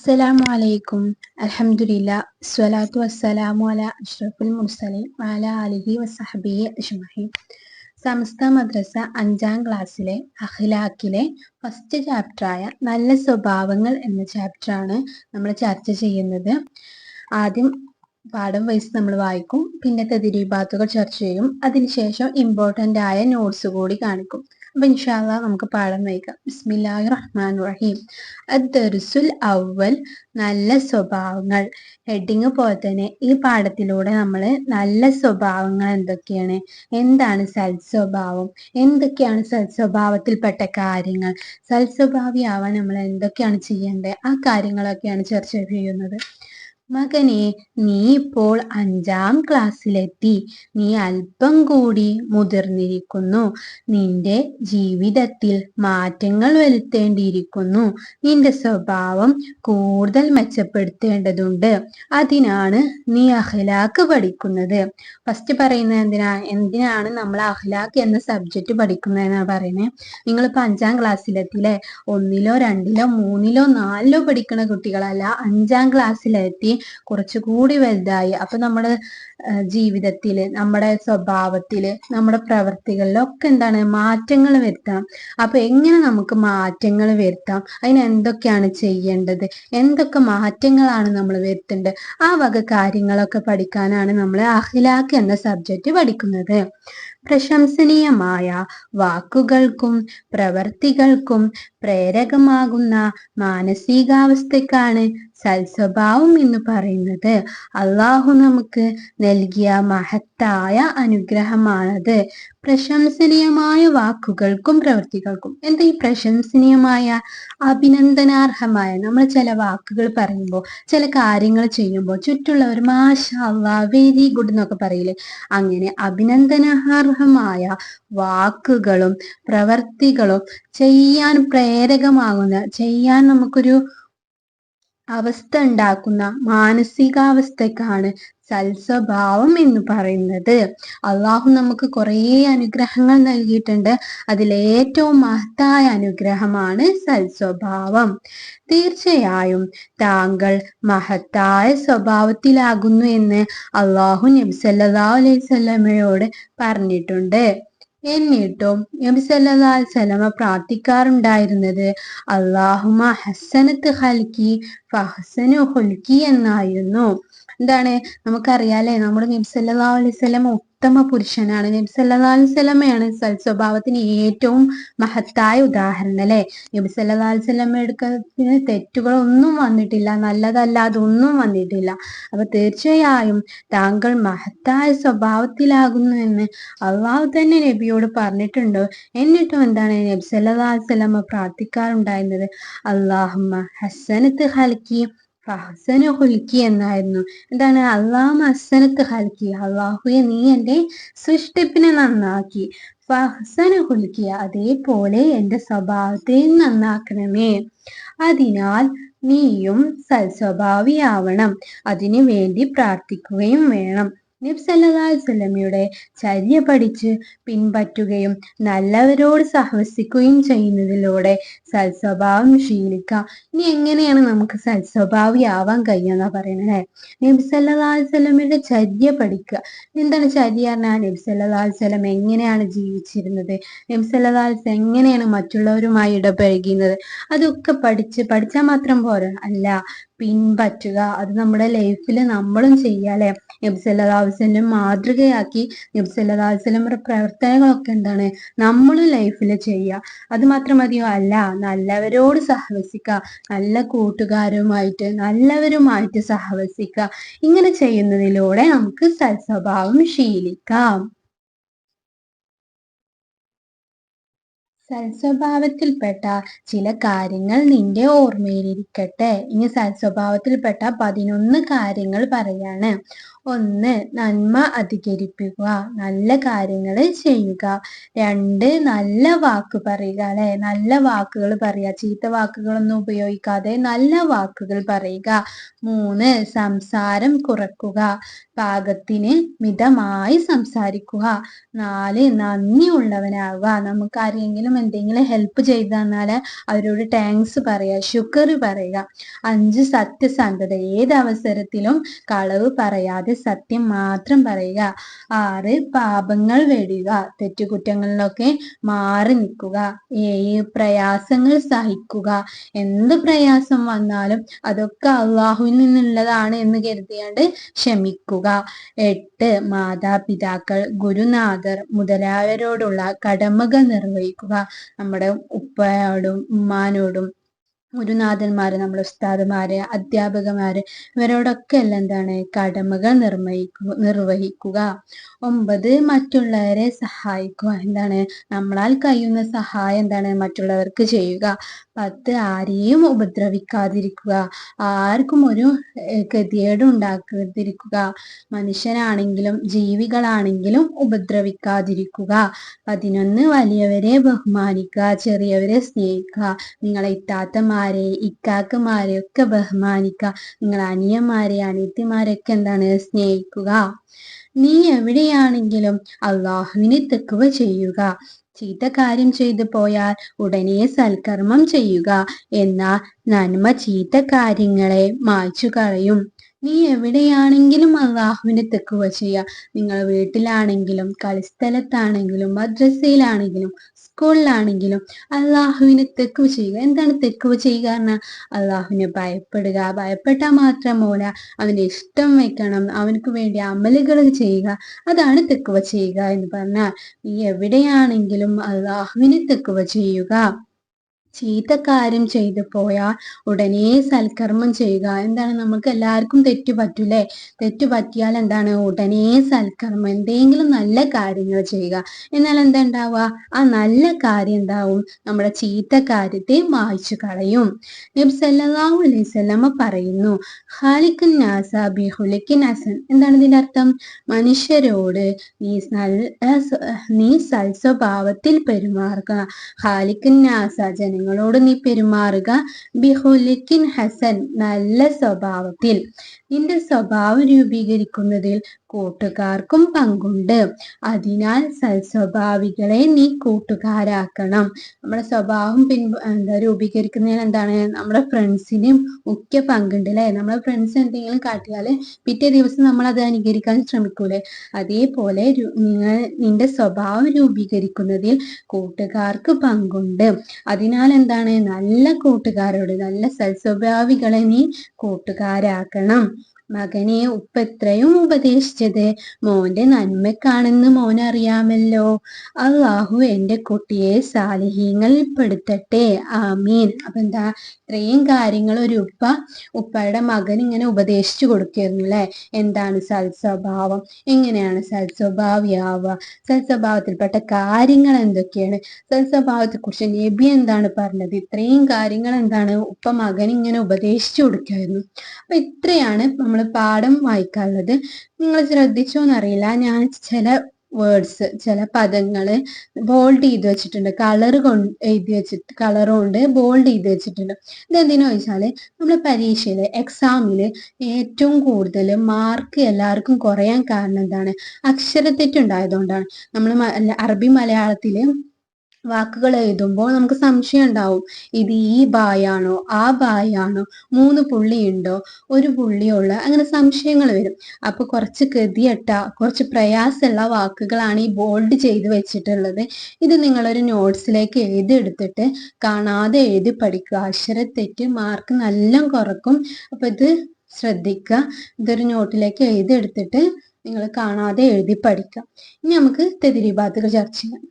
അസ്സലാമു അലൈക്കും. അൽഹംദുലില്ലാ സ്വലാത്തു വസ്സലാമു അലാ അഷ്റഫുൽ മുർസലീൻ വഅലാ ആലിഹി വസഹ്ബിഹി അജ്മഈൻ. സമസ്ത മദ്രസ 5ാം ക്ലാസ്സിലെ അഖ്ലാഖിലെ ഫസ്റ്റ് ചാപ്റ്ററായ നല്ല സ്വഭാവങ്ങൾ എന്ന ചാപ്റ്ററാണ് നമ്മൾ ചർച്ച ചെയ്യുന്നത്. ആദ്യം പാഠം വൈസ് നമ്മൾ വായിക്കും, പിന്നെ തദ്രീബാത്തുകൾ ചർച്ച ചെയ്യും, അതിനുശേഷം ഇമ്പോർട്ടൻ്റ് ആയ നോട്ട്സ് കൂടി കാണിക്കും. അപ്പൊ ഇൻഷാ അല്ലാഹ് നമുക്ക് പാഠം വായിക്കാം. ബിസ്മില്ലാഹിർ റഹ്മാനിർ റഹീം. അദ്ദർസുൽ അവ്വൽ, നല്ല സ്വഭാവങ്ങൾ. ഹെഡിങ് പോലെ തന്നെ ഈ പാഠത്തിലൂടെ നമ്മൾ നല്ല സ്വഭാവങ്ങൾ എന്തൊക്കെയാണ്, എന്താണ് സൽസ്വഭാവം, എന്തൊക്കെയാണ് സൽസ്വഭാവത്തിൽപ്പെട്ട കാര്യങ്ങൾ, സൽസ്വഭാവിയാവാൻ നമ്മൾ എന്തൊക്കെയാണ് ചെയ്യേണ്ടത്, ആ കാര്യങ്ങളൊക്കെയാണ് ചർച്ച ചെയ്യുന്നത്. മകനെ, നീ ഇപ്പോൾ 5ാം ക്ലാസ്സിലെത്തി. നീ അല്പം കൂടി മുതിർന്നിരിക്കുന്നു. നിന്റെ ജീവിതത്തിൽ മാറ്റങ്ങൾ വരുത്തേണ്ടിയിരിക്കുന്നു. നിന്റെ സ്വഭാവം കൂടുതൽ മെച്ചപ്പെടുത്തേണ്ടതുണ്ട്. അതിനാണ് നീ അഖ്ലാഖ് പഠിക്കുന്നത്. ഫസ്റ്റ് പറയുന്നത് എന്തിനാണ് നമ്മൾ അഖ്ലാഖ് എന്ന സബ്ജക്റ്റ് പഠിക്കുന്നതെന്നാണ് പറയുന്നത്. നിങ്ങളിപ്പോൾ 5ാം ക്ലാസ്സിലെത്തിയില്ലേ, 1ലോ 2ലോ 3ലോ 4ലോ പഠിക്കുന്ന കുട്ടികളല്ല, 5ാം ക്ലാസ്സിലെത്തി, കുറച്ചുകൂടി വലുതായി. അപ്പൊ നമ്മുടെ ജീവിതത്തില്, നമ്മുടെ സ്വഭാവത്തില്, നമ്മുടെ പ്രവൃത്തികളിലൊക്കെ എന്താണ് മാറ്റങ്ങൾ വരുത്താം. അപ്പൊ എങ്ങനെ നമുക്ക് മാറ്റങ്ങൾ വരുത്താം, അതിന് എന്തൊക്കെയാണ് ചെയ്യേണ്ടത്, എന്തൊക്കെ മാറ്റങ്ങളാണ് നമ്മൾ വരുത്തേണ്ടത്, ആ വക കാര്യങ്ങളൊക്കെ പഠിക്കാനാണ് നമ്മൾ അഖ്ലാഖ് എന്ന സബ്ജക്റ്റ് പഠിക്കുന്നത്. പ്രശംസനീയമായ വാക്കുകൾക്കും പ്രവർത്തികൾക്കും പ്രേരകമാകുന്ന മാനസികാവസ്ഥക്കാണ് സൽസ്വഭാവം എന്ന് പറയുന്നത്. അള്ളാഹു നമുക്ക് നൽകിയ മഹത്തായ അനുഗ്രഹമാണത്. പ്രശംസനീയമായ വാക്കുകൾക്കും പ്രവൃത്തികൾക്കും. എന്താ ഈ പ്രശംസനീയമായ, അഭിനന്ദനാർഹമായ? നമ്മൾ ചില വാക്കുകൾ പറയുമ്പോൾ, ചില കാര്യങ്ങൾ ചെയ്യുമ്പോൾ ചുറ്റുള്ളവർ മാഷാ അല്ലാഹ്, വെരി ഗുഡ് എന്നൊക്കെ പറയില്ലേ, അങ്ങനെ അഭിനന്ദനാർഹമായ വാക്കുകളും പ്രവർത്തികളും ചെയ്യാൻ പ്രേരകമാകുന്ന, ചെയ്യാൻ നമുക്കൊരു അവസ്ഥ ഉണ്ടാക്കുന്ന മാനസികാവസ്ഥക്കാണ് സൽസ്വഭാവം എന്ന് പറയുന്നത്. അള്ളാഹു നമുക്ക് കുറേ അനുഗ്രഹങ്ങൾ നൽകിയിട്ടുണ്ട്. അതിലേറ്റവും മഹത്തായ അനുഗ്രഹമാണ് സൽസ്വഭാവം. തീർച്ചയായും താങ്കൾ മഹത്തായ സ്വഭാവത്തിലാകുന്നു എന്ന് അള്ളാഹു നബി സല്ലല്ലാഹു അലൈഹി വസല്ലമയോട് പറഞ്ഞിട്ടുണ്ട്. എന്നിട്ടും നബി സല്ലല്ലാഹു അലൈഹി വസല്ലമ പ്രാർത്ഥിക്കാറുണ്ടായിരുന്നത് അല്ലാഹുമ്മ ഹസ്സനത്ത് ഖൽഖി ഫഹ്സനു ഖുൽഖി എന്നായിരുന്നു. എന്താണ്, നമുക്കറിയാലേ, നമ്മുടെ നബി സല്ലല്ലാഹു അലൈഹി വസല്ലമ ഉത്തമ പുരുഷനാണ്. നബി സല്ലല്ലാഹു അലൈഹി വസല്ലമയാണ് സൽസ്വഭാവത്തിന് ഏറ്റവും മഹത്തായ ഉദാഹരണം അല്ലെ. നബി സല്ലല്ലാഹു അലൈഹി വസല്ലമയുടെ തെറ്റുകളൊന്നും വന്നിട്ടില്ല, നല്ലതല്ലാതെ ഒന്നും വന്നിട്ടില്ല. അപ്പൊ തീർച്ചയായും താങ്കൾ മഹത്തായ സ്വഭാവത്തിലാകുന്നു എന്ന് അള്ളാഹു തന്നെ നബിയോട് പറഞ്ഞിട്ടുണ്ട്. എന്നിട്ടും എന്താണ് നബി സല്ലല്ലാഹു അലൈഹി വസല്ലമ പ്രാർത്ഥിക്കാറുണ്ടായിരുന്നത് അല്ലാഹുമ്മ ഹസ്സനത്ത് ഖൽഖി ഫഹ്സനു ഖുൽഖി എന്നായിരുന്നു. എന്താണ്, അല്ലാഹുമ്മ ഹസ്സനത്ത് ഖൽഖി, അള്ളാഹുവെ നീ എൻ്റെ സൃഷ്ടിപ്പിനെ നന്നാക്കി, ഫഹ്സനു ഖുൽഖി, അതേപോലെ എൻ്റെ സ്വഭാവത്തെ നന്നാക്കണമേ. അതിനാൽ നീയും സൽസ്വഭാവിയാവണം, അതിനു വേണ്ടി പ്രാർത്ഥിക്കുകയും വേണം. നബി സല്ലല്ലാഹു അലൈഹി വസല്ലമയുടെ ചര്യ പഠിച്ച് പിൻപറ്റുകയും നല്ലവരോട് സഹവസിക്കുകയും ചെയ്യുന്നതിലൂടെ സൽസ്വഭാവം ശീലിക്കാം. ഇനി എങ്ങനെയാണ് നമുക്ക് സൽസ്വഭാവിയാവാൻ കഴിയുക പറയുന്നത്? നബി സല്ലല്ലാഹു അലൈഹി വസല്ലമയുടെ ചര്യ പഠിക്കുക. എന്താണ് ചര്യ പറഞ്ഞാൽ? നബി സല്ലല്ലാഹു അലൈഹി വസല്ലം എങ്ങനെയാണ് ജീവിച്ചിരുന്നത്, നബി സല്ലല്ലാഹു അലൈഹി വസല്ലം എങ്ങനെയാണ് മറ്റുള്ളവരുമായി ഇടപഴകുന്നത്, അതൊക്കെ പഠിച്ചാൽ മാത്രം പോരാ, അല്ല, പിൻപറ്റുക. അത് നമ്മുടെ ലൈഫിൽ നമ്മളും ചെയ്യാല്ലേ. നബി സല്ലല്ലാഹു അലൈഹി വസല്ലം മാതൃകയാക്കി നബി സല്ലല്ലാഹു അലൈഹി വസല്ലമയുടെ പ്രവർത്തനങ്ങളൊക്കെ എന്താണ് നമ്മളും ലൈഫിൽ ചെയ്യുക. അത് മാത്രം മതിയോ? അല്ല, നല്ലവരോട് സഹവസിക്കുക, നല്ല കൂട്ടുകാരുമായിട്ട് നല്ലവരുമായിട്ട് സഹവസിക്കുക. ഇങ്ങനെ ചെയ്യുന്നതിലൂടെ നമുക്ക് സൽസ്വഭാവം ശീലിക്കാം. സൽസ്വഭാവത്തിൽപ്പെട്ട ചില കാര്യങ്ങൾ നിന്റെ ഓർമ്മയിലിരിക്കട്ടെ. ഇനി സൽസ്വഭാവത്തിൽപ്പെട്ട 11 കാര്യങ്ങൾ പറയാണ്. 1 നന്മ അധികരിപ്പിക്കുക, നല്ല കാര്യങ്ങൾ ചെയ്യുക. 2 നല്ല വാക്ക് പറയുക, അല്ലെ, നല്ല വാക്കുകൾ പറയുക, ചീത്ത വാക്കുകളൊന്നും ഉപയോഗിക്കാതെ നല്ല വാക്കുകൾ പറയുക. 3 സംസാരം കുറക്കുക, പാകത്തിന് മിതമായി സംസാരിക്കുക. 4 നന്ദിയുള്ളവനാവുക, നമുക്ക് ആരെങ്കിലും എന്തെങ്കിലും ഹെൽപ്പ് ചെയ്തു തന്നാല് അവരോട് താങ്ക്സ് പറയുക, ശുക്ർ പറയുക. 5 സത്യസന്ധത, ഏത് അവസരത്തിലും കളവ് പറയാതെ സത്യം മാത്രം പറയുക. 6 പാപങ്ങൾ വെടിയുക, തെറ്റുകുറ്റങ്ങളിലൊക്കെ മാറി നിൽക്കുക. 7 പ്രയാസങ്ങൾ സഹിക്കുക, എന്ത് പ്രയാസം വന്നാലും അതൊക്കെ അള്ളാഹുവിൽ നിന്നുള്ളതാണ് എന്ന് കരുതിയാണ്ട് ക്ഷമിക്കുക. 8 മാതാപിതാക്കൾ, ഗുരുനാഥർ മുതലായവരോടുള്ള കടമകൾ നിർവഹിക്കുക, നമ്മുടെ ഉപ്പയോടും ഉമ്മാനോടും ഗുരുനാഥന്മാര്, നമ്മുടെ ഉസ്താദുമാര്, അധ്യാപകന്മാര്, ഇവരോടൊക്കെ എല്ലാം എന്താണ് കടമകൾ നിർവഹിക്കുക. 9 മറ്റുള്ളവരെ സഹായിക്കുക, എന്താണ് നമ്മളാൽ കഴിയുന്ന സഹായം എന്താണ് മറ്റുള്ളവർക്ക് ചെയ്യുക. 10 ആരെയും ഉപദ്രവിക്കാതിരിക്കുക, ആർക്കും ഒരു ഗതികേടും ഉണ്ടാക്കാതിരിക്കുക, മനുഷ്യരാണെങ്കിലും ജീവികളാണെങ്കിലും ഉപദ്രവിക്കാതിരിക്കുക. 11 വലിയവരെ ബഹുമാനിക്കുക, ചെറിയവരെ സ്നേഹിക്കുക, നിങ്ങളെ ഇത്താത്തമാരെ ഇക്കാക്കമാരെ ഒക്കെ ബഹുമാനിക്കുക, നിങ്ങളെ അനിയന്മാരെ അനിയത്തിമാരെയൊക്കെ എന്താണ് സ്നേഹിക്കുക. നീ എവിടെയാണെങ്കിലും അള്ളാഹുവിനെ തഖ്വ ചെയ്യുക, ചീത്ത കാര്യം ചെയ്തു പോയാൽ ഉടനെ സൽക്കർമ്മം ചെയ്യുക, എന്നാൽ നന്മ ചീത്ത കാര്യങ്ങളെ മായ്ച്ചു കളയും. നീ എവിടെയാണെങ്കിലും അള്ളാഹുവിനെ തഖ്വ ചെയ്യുക, നിങ്ങൾ വീട്ടിലാണെങ്കിലും കളിസ്ഥലത്താണെങ്കിലും മദ്രസയിലാണെങ്കിലും സ്കൂളിലാണെങ്കിലും അള്ളാഹുവിനെ തഖ്വ ചെയ്യുക. എന്താണ് തഖ്വ ചെയ്യുക പറഞ്ഞാൽ അള്ളാഹുവിനെ ഭയപ്പെടുക, ഭയപ്പെട്ടാൽ മാത്രം പോരാ, അവന്റെ ഇഷ്ടം വെക്കണം, അവനക്ക് വേണ്ടി അമലുകൾ ചെയ്യുക, അതാണ് തഖ്വ ചെയ്യുക എന്ന് പറഞ്ഞാൽ. നീ എവിടെയാണെങ്കിലും അള്ളാഹുവിനെ തഖ്വ ചെയ്യുക. ചീത്ത കാര്യം ചെയ്തു പോയാൽ ഉടനെ സൽക്കർമ്മം ചെയ്യുക, എന്താണ് നമുക്ക് എല്ലാവർക്കും തെറ്റു പറ്റൂലേ, തെറ്റു പറ്റിയാൽ എന്താണ് ഉടനെ സൽക്കർമ്മം, എന്തെങ്കിലും നല്ല കാര്യങ്ങൾ ചെയ്യുക, എന്നാൽ എന്താ ഉണ്ടാവുക, ആ നല്ല കാര്യം എന്താവും, നമ്മുടെ ചീത്ത കാര്യത്തെ മായ്ച്ചു കളയും. നബി സല്ലല്ലാഹു അലൈഹി വസല്ലമ പറയുന്നു, ഖാലിഖുൻ നാസ ബിഖുലിഖിൻ ഹസൻ, എന്താണ് ഇതിന്റെ അർത്ഥം, മനുഷ്യരോട് നീ സൽസ്വഭാവത്തിൽ പെരുമാറുക. ഖാലിഖുൻ നാസ, ജനങ്ങളോട് നീ പെരുമാറുക, ബിഖുലിഖിൻ ഹസൻ, നല്ല സ്വഭാവത്തിൽ. നിന്റെ സ്വഭാവം രൂപീകരിക്കുന്നതിൽ കൂട്ടുകാർക്കും പങ്കുണ്ട്, അതിനാൽ സൽസ്വഭാവികളെ നീ കൂട്ടുകാരാക്കണം. നമ്മുടെ സ്വഭാവം രൂപീകരിക്കുന്നതിൽ എന്താണ് നമ്മുടെ ഫ്രണ്ട്സിനും മുഖ്യ പങ്കുണ്ട്, അല്ലെ, നമ്മളെ ഫ്രണ്ട്സ് എന്തെങ്കിലും കാട്ടിയാല് പിറ്റേ ദിവസം നമ്മൾ അത് അനുകരിക്കാൻ ശ്രമിക്കൂലേ, അതേപോലെ നിന്റെ സ്വഭാവം രൂപീകരിക്കുന്നതിൽ കൂട്ടുകാർക്ക് പങ്കുണ്ട്, അതിനാൽ എന്താണ് നല്ല കൂട്ടുകാരോട്, നല്ല സൽസ്വഭാവികളെ നീ കൂട്ടുകാരാക്കണം. മകനെ, ഉപ്പ എത്രയും ഉപദേശിച്ചത് മോന്റെ നന്മക്കാണെന്ന് മോനറിയാമല്ലോ. അള്ളാഹു എന്റെ കുട്ടിയെ സാലിഹീങ്ങളിൽ പെടുത്തട്ടെ, ആമീൻ. അപ്പൊ എന്താ, ഇത്രയും കാര്യങ്ങൾ ഒരു ഉപ്പയുടെ മകൻ ഇങ്ങനെ ഉപദേശിച്ചു കൊടുക്കായിരുന്നു, അല്ലെ, എന്താണ് സൽസ്വഭാവം, എങ്ങനെയാണ് സൽസ്വഭാവിയാവുക, സൽസ്വഭാവത്തിൽപ്പെട്ട കാര്യങ്ങൾ എന്തൊക്കെയാണ്, സൽസ്വഭാവത്തെ കുറിച്ച് നബി എന്താണ് പറഞ്ഞത്, ഇത്രയും കാര്യങ്ങൾ എന്താണ് ഉപ്പ മകൻ ഇങ്ങനെ ഉപദേശിച്ചു കൊടുക്കായിരുന്നു. അപ്പൊ ഇത്രയാണ് നമ്മൾ പാഠം വായിക്കാനുള്ളത്. നിങ്ങൾ ശ്രദ്ധിച്ചോന്നറിയില്ല, ഞാൻ ചില വേർഡ്സ്, ചില പദങ്ങള് ബോൾഡ് ചെയ്ത് വെച്ചിട്ടുണ്ട്, കളർ കൊണ്ട് എഴുതി വെച്ചിട്ട്, കളർ കൊണ്ട് ബോൾഡ് ചെയ്ത് വെച്ചിട്ടുണ്ട്. ഇതെന്തിനാ ചോദിച്ചാല് നമ്മള് പരീക്ഷയില് എക്സാമില് ഏറ്റവും കൂടുതൽ മാർക്ക് എല്ലാവർക്കും കുറയാൻ കാരണം എന്താണ്, അക്ഷരത്തെറ്റുണ്ടായതുകൊണ്ടാണ്. നമ്മൾ അറബി മലയാളത്തില് വാക്കുകൾ എഴുതുമ്പോൾ നമുക്ക് സംശയം ഉണ്ടാവും, ഇത് ഈ ബായാണോ ആ ബായാണോ, 3 പുള്ളിയുണ്ടോ 1 പുള്ളിയുള്ള, അങ്ങനെ സംശയങ്ങൾ വരും. അപ്പൊ കുറച്ച് ഗതികെട്ട, കുറച്ച് പ്രയാസമുള്ള വാക്കുകളാണ് ഈ ബോൾഡ് ചെയ്ത് വെച്ചിട്ടുള്ളത്. ഇത് നിങ്ങളൊരു നോട്ട്സിലേക്ക് എഴുതിയെടുത്തിട്ട് കാണാതെ എഴുതി പഠിക്കുക, അക്ഷരത്തെറ്റ് മാർക്ക് നല്ല കുറക്കും. അപ്പൊ ഇത് ശ്രദ്ധിക്കുക, ഇതൊരു നോട്ടിലേക്ക് എഴുതിയെടുത്തിട്ട് നിങ്ങൾ കാണാതെ എഴുതി പഠിക്കുക. ഇനി നമുക്ക് തെദ്രീബാത്തുകൾ ചർച്ച ചെയ്യാം.